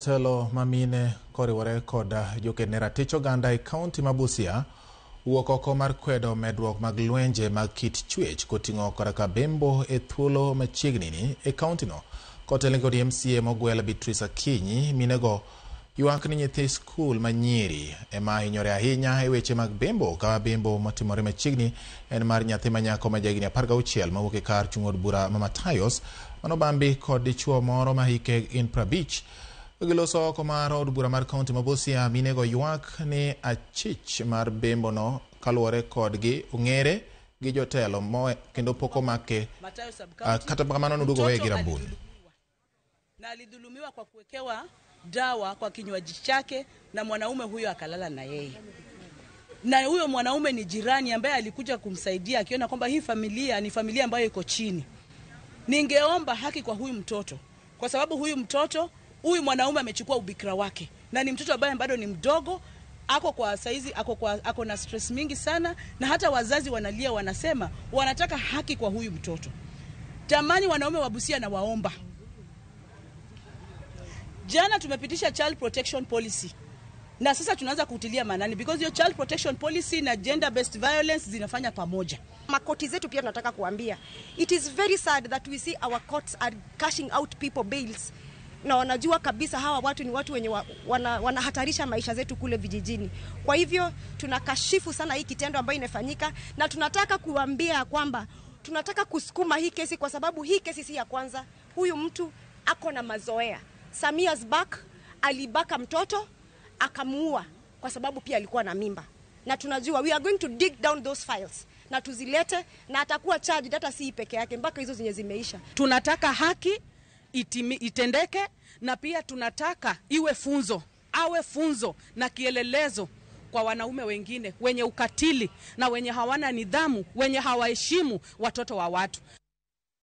Telo mamine koriwore kod joked ratich oganda e kaunti ma Busia wuok oko mar kwedo medruok mag lwenje mag kit chwech koting'o koraka bembo e thuolo machiegni ni e kauntino. Kotelo kod MCA mogwel Beatrice Akinyi, minego ywak ni nyithi skul manyiri ema hinyore ahinya e weche mag bembo, ka bembo matimore machiegni en mar nyathi manyako ma jahigni 16 mawuok e kar chung' od bura ma Matayos manobambi kod dichuo moro ma hike gin 50. Giloso oko mar od bura mar kaunti ma Busia, minego ywak ni achich mar bembo no kaluwore kodgi ong'ere gi jotelo kendo poko make kata kamano nodugo wegi rambuni. Na alidhulumiwa kwa kuwekewa dawa kwa kinywaji chake na mwanaume huyo akalala na yeye. Na huyo mwanaume ni jirani ambaye alikuja kumsaidia akiona kwamba hii familia ni familia ambayo iko chini. Ningeomba haki kwa huyu mtoto kwa sababu huyu mwanaume amechukua ubikira wake na ni mtoto ambaye bado ni mdogo, ako na stress mingi sana, na hata wazazi wanalia, wanasema wanataka haki kwa huyu mtoto. Jamani, wanaume wa Busia na waomba. Jana tumepitisha child protection policy na sasa tunaanza kutilia manani because your child protection policy na gender based violence zinafanya pamoja. Makoti zetu pia tunataka kuambia, it is very sad that we see our courts are cashing out people bails, na wanajua kabisa hawa watu ni watu wenye wanahatarisha maisha zetu kule vijijini. Kwa hivyo tunakashifu sana hii kitendo ambayo inafanyika, na tunataka kuambia kwamba tunataka kusukuma hii kesi kwa sababu hii kesi si ya kwanza. Huyu mtu ako na mazoea. Some years back alibaka mtoto akamuua kwa sababu pia alikuwa na mimba. Na tunajua we are going to dig down those files na tuzilete, na atakuwa charged hata si peke yake mpaka hizo zenye zimeisha. Tunataka haki itendeke, na pia tunataka awe funzo na kielelezo kwa wanaume wengine wenye ukatili na wenye hawana nidhamu, wenye hawaheshimu watoto wa watu.